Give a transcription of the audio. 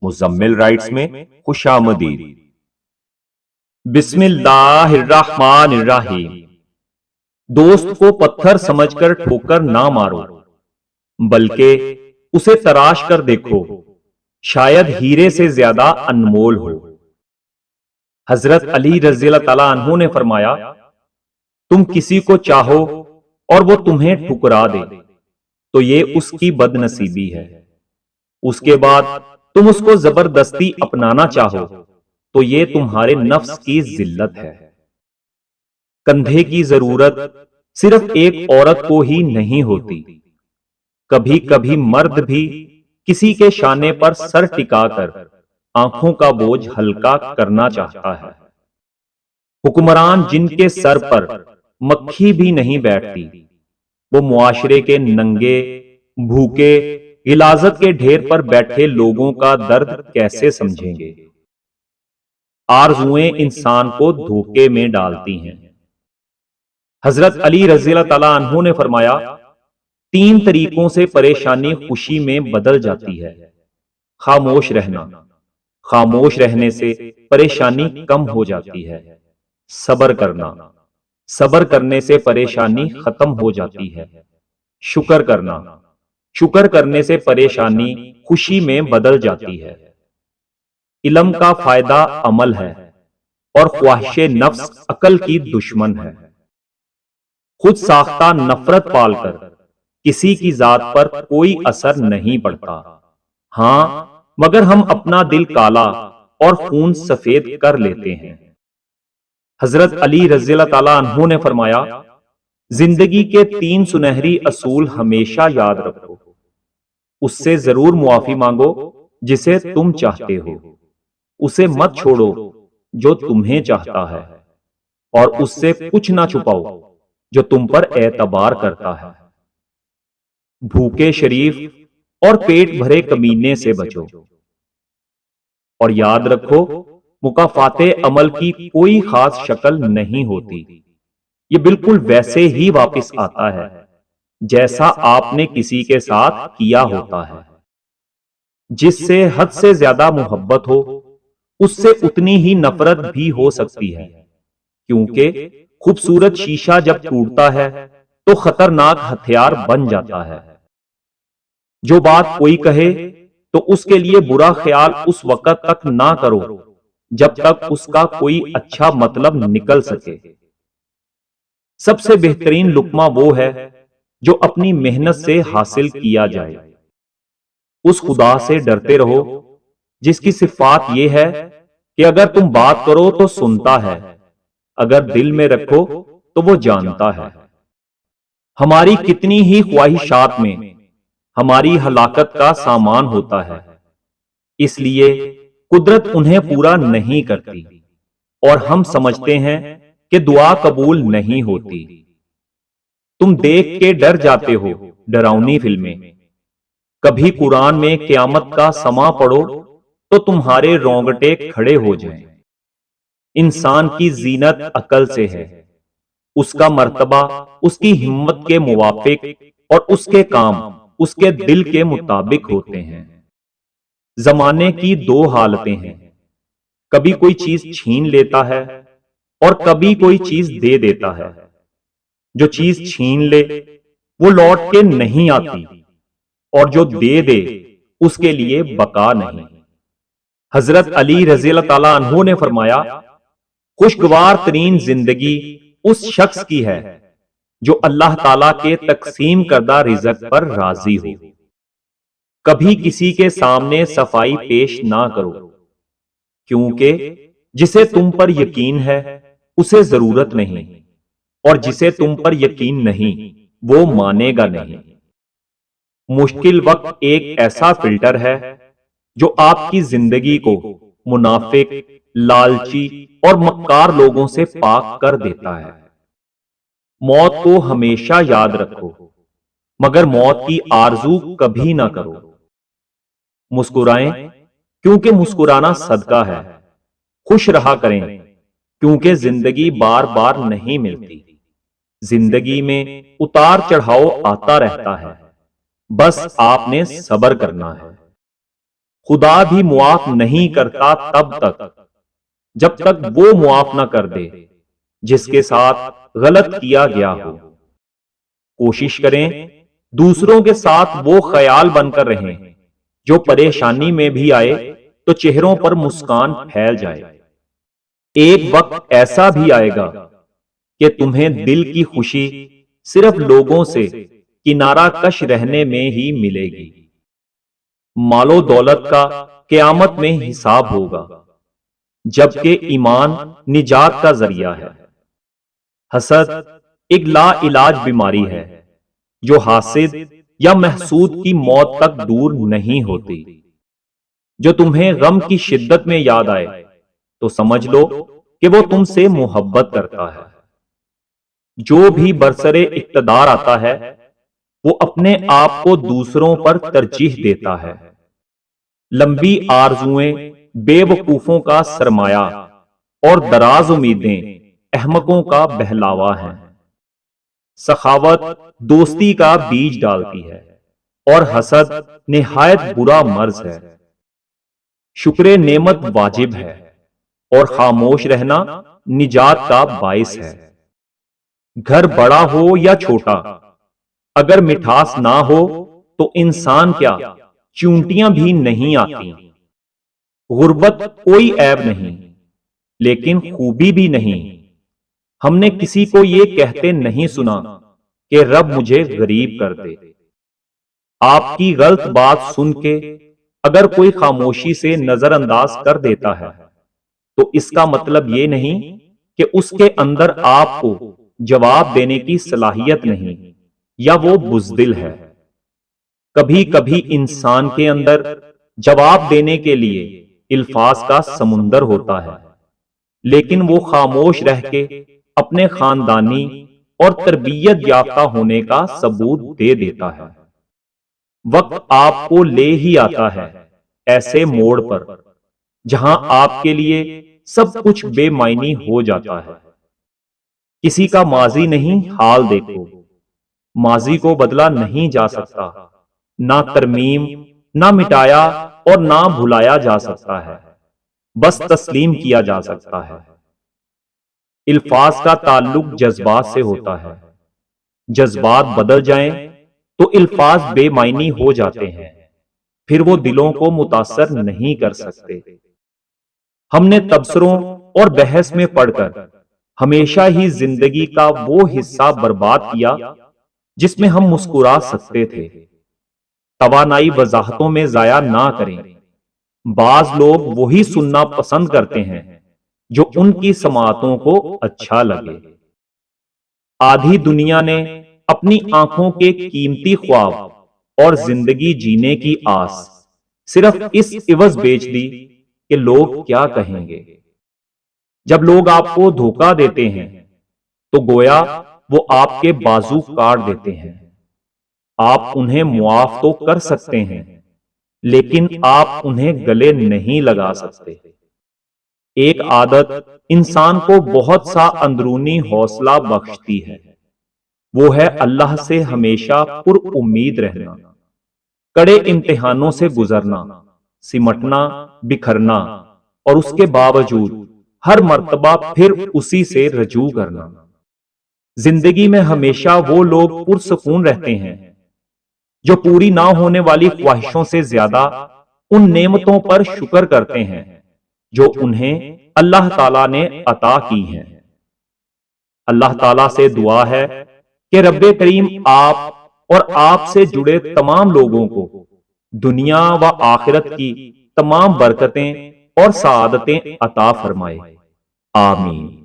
Muzammil rights میں خوش آمدید۔ بسم اللہ الرحمن الرحیم۔ دوست کو پتھر سمجھ کر ٹھوکر نہ مارو، بلکہ اسے تراش کر دیکھو، شاید ہیرے سے زیادہ انمول ہو۔ حضرت علی رضی اللہ تعالیٰ عنہ نے فرمایا، تم کسی کو چاہو اور وہ تمہیں ٹھکرا دے تو یہ اس کی بد نصیبی ہے، اس کے بعد تم اس کو زبردستی اپنانا چاہو تو یہ تمہارے نفس کی ذلت ہے۔ کندھے کی ضرورت صرف ایک عورت کو ہی نہیں ہوتی، کبھی کبھی مرد بھی کسی کے شانے پر سر ٹکا کر آنکھوں کا بوجھ ہلکا کرنا چاہتا ہے۔ حکمران جن کے سر پر مکھی بھی نہیں بیٹھتی، وہ معاشرے کے ننگے، بھوکے، غلاظت کے ڈھیر پر بیٹھے لوگوں کا درد کیسے سمجھیں گے؟ آرزوئیں انسان کو دھوکے میں ڈالتی ہیں۔ حضرت علی رضی اللہ تعالیٰ عنہ نے فرمایا، 3 طریقوں سے پریشانی خوشی میں بدل جاتی ہے۔ خاموش رہنا، خاموش رہنے سے پریشانی کم ہو جاتی ہے۔ صبر کرنا، صبر کرنے سے پریشانی ختم ہو جاتی ہے۔ شکر کرنا، شکر کرنے سے پریشانی خوشی میں بدل جاتی ہے۔ علم کا فائدہ عمل ہے اور خواہش نفس عقل کی دشمن ہے۔ خود ساختہ نفرت پال کر کسی کی ذات پر کوئی اثر نہیں پڑتا، ہاں مگر ہم اپنا دل کالا اور خون سفید کر لیتے ہیں۔ حضرت علی رضی اللہ تعالیٰ عنہ نے فرمایا، زندگی کے 3 سنہری اصول ہمیشہ یاد رکھو۔ اس سے ضرور معافی مانگو جسے تم چاہتے ہو، اسے مت چھوڑو جو تمہیں چاہتا ہے، اور اس سے کچھ نہ چھپاؤ جو تم پر اعتبار کرتا ہے۔ بھوکے شریف اور پیٹ بھرے کمینے سے بچو، اور یاد رکھو مکافات عمل کی کوئی خاص شکل نہیں ہوتی، یہ بالکل ویسے ہی واپس آتا ہے جیسا آپ نے کسی کے ساتھ کیا ہوتا ہے۔ جس سے حد سے زیادہ محبت ہو، اس سے اتنی ہی نفرت بھی ہو سکتی ہے، کیونکہ خوبصورت شیشہ جب ٹوٹتا ہے تو خطرناک ہتھیار بن جاتا ہے۔ جو بات کوئی کہے تو اس کے لیے برا خیال اس وقت تک نہ کرو جب تک اس کا کوئی اچھا مطلب نکل سکے۔ سب سے بہترین لقمہ وہ ہے جو اپنی محنت سے حاصل کیا جائے۔ اس خدا سے ڈرتے رہو جس کی صفات یہ ہے کہ اگر تم بات کرو تو سنتا ہے، اگر دل میں رکھو تو وہ جانتا ہے۔ ہماری کتنی ہی خواہشات میں ہماری ہلاکت کا سامان ہوتا ہے، اس لیے قدرت انہیں پورا نہیں کرتی، اور ہم سمجھتے ہیں کہ دعا قبول نہیں ہوتی۔ تم دیکھ کے ڈر جاتے ہو ڈراؤنی فلمیں، کبھی قرآن میں قیامت کا سما پڑھو تو تمہارے رونگٹے کھڑے ہو جائیں۔ انسان کی زینت عقل سے ہے، اس کا مرتبہ اس کی ہمت کے موافق اور اس کے کام اس کے دل کے مطابق ہوتے ہیں۔ زمانے کی 2 حالتیں ہیں، کبھی کوئی چیز چھین لیتا ہے اور کبھی کوئی چیز دے دیتا ہے۔ جو چیز چھین لے وہ لوٹ کے نہیں آتی، اور جو دے دے اس کے لیے بقا نہیں۔ حضرت علی رضی اللہ تعالیٰ عنہ نے فرمایا، خوشگوار ترین زندگی اس شخص کی ہے جو اللہ تعالیٰ کے تقسیم کردہ رزق پر راضی ہو۔ کبھی کسی کے سامنے صفائی پیش نہ کرو، کیونکہ جسے تم پر یقین ہے اسے ضرورت نہیں، اور جسے تم پر یقین نہیں وہ مانے گا نہیں۔ مشکل وقت ایک ایسا فلٹر ہے جو آپ کی زندگی کو منافق، لالچی اور مکار لوگوں سے پاک کر دیتا ہے۔ موت کو ہمیشہ یاد رکھو، مگر موت کی آرزو کبھی نہ کرو۔ مسکرائیں کیونکہ مسکرانا صدقہ ہے، خوش رہا کریں کیونکہ زندگی بار بار نہیں ملتی۔ زندگی میں اتار چڑھاؤ آتا رہتا ہے، بس آپ نے صبر کرنا ہے۔ خدا بھی معاف نہیں کرتا تب تک جب تک وہ معاف نہ کر دے جس کے ساتھ غلط کیا گیا ہو۔ کوشش کریں دوسروں کے ساتھ وہ خیال بن کر رہیں جو پریشانی میں بھی آئے تو چہروں پر مسکان پھیل جائے۔ ایک وقت ایسا بھی آئے گا کہ تمہیں دل کی خوشی صرف لوگوں سے کنارہ کش رہنے میں ہی ملے گی۔ مال و دولت کا قیامت میں حساب ہوگا، جبکہ ایمان نجات کا ذریعہ ہے۔ حسد ایک لا علاج بیماری ہے جو حاسد یا محسود کی موت تک دور نہیں ہوتی۔ جو تمہیں غم کی شدت میں یاد آئے تو سمجھ لو کہ وہ تم سے محبت کرتا ہے۔ جو بھی برسرے اقتدار آتا ہے وہ اپنے آپ کو دوسروں پر ترجیح دیتا ہے۔ لمبی آرزویں بے وقوفوں کا سرمایہ اور دراز امیدیں احمقوں کا بہلاوا ہیں۔ سخاوت دوستی کا بیج ڈالتی ہے اور حسد نہایت برا مرض ہے۔ شکر نعمت واجب ہے اور خاموش رہنا نجات کا باعث ہے۔ گھر بڑا ہو یا چھوٹا، اگر مٹھاس نہ ہو تو انسان کیا چونٹیاں بھی نہیں آتی۔ غربت کوئی عیب نہیں لیکن خوبی بھی نہیں۔ ہم نے کسی کو یہ کہتے نہیں سنا کہ رب مجھے غریب کر دے۔ آپ کی غلط بات سن کے اگر کوئی خاموشی سے نظر انداز کر دیتا ہے تو اس کا مطلب یہ نہیں کہ اس کے اندر آپ کو جواب دینے کی صلاحیت نہیں یا وہ بزدل ہے۔ کبھی کبھی انسان کے اندر جواب دینے کے لیے الفاظ کا سمندر ہوتا ہے، لیکن وہ خاموش رہ کے اپنے خاندانی اور تربیت یافتہ ہونے کا ثبوت دے دیتا ہے۔ وقت آپ کو لے ہی آتا ہے ایسے موڑ پر جہاں آپ کے لیے سب کچھ بے معنی ہو جاتا ہے۔ کسی کا ماضی نہیں حال دیکھو۔ ماضی کو بدلا نہیں جا سکتا، نہ ترمیم، نہ مٹایا اور نہ بھلایا جا سکتا ہے، بس تسلیم کیا جا سکتا ہے۔ الفاظ کا تعلق جذبات سے ہوتا ہے۔ جذبات بدل جائیں تو الفاظ بے معنی ہو جاتے ہیں، پھر وہ دلوں کو متاثر نہیں کر سکتے۔ ہم نے تبصروں اور بحث میں پڑھ کر ہمیشہ ہی زندگی کا وہ حصہ برباد کیا جس میں ہم مسکرا سکتے تھے۔ توانائی وضاحتوں میں ضائع نہ کریں۔ بعض لوگ وہی سننا پسند کرتے ہیں جو ان کی سماعتوں کو اچھا لگے۔ آدھی دنیا نے اپنی آنکھوں کے قیمتی خواب اور زندگی جینے کی آس صرف اس عوض بیچ دی کہ لوگ کیا کہیں گے۔ جب لوگ آپ کو دھوکہ دیتے ہیں تو گویا وہ آپ کے بازو کاٹ دیتے ہیں۔ آپ انہیں معاف تو کر سکتے ہیں لیکن آپ انہیں گلے نہیں لگا سکتے۔ ایک عادت انسان کو بہت سا اندرونی حوصلہ بخشتی ہے، وہ ہے اللہ سے ہمیشہ پر امید رہنا، کڑے امتحانوں سے گزرنا، سمٹنا، بکھرنا اور اس کے باوجود ہر مرتبہ پھر اسی سے رجوع کرنا۔ زندگی میں ہمیشہ وہ لوگ پرسکون رہتے ہیں جو پوری نہ ہونے والی خواہشوں سے زیادہ ان نعمتوں پر شکر کرتے ہیں جو انہیں اللہ تعالیٰ نے عطا کی ہیں۔ اللہ تعالیٰ سے دعا ہے کہ رب کریم آپ اور آپ سے جڑے تمام لوگوں کو دنیا و آخرت کی تمام برکتیں اور سعادتیں عطا فرمائے۔ آمین۔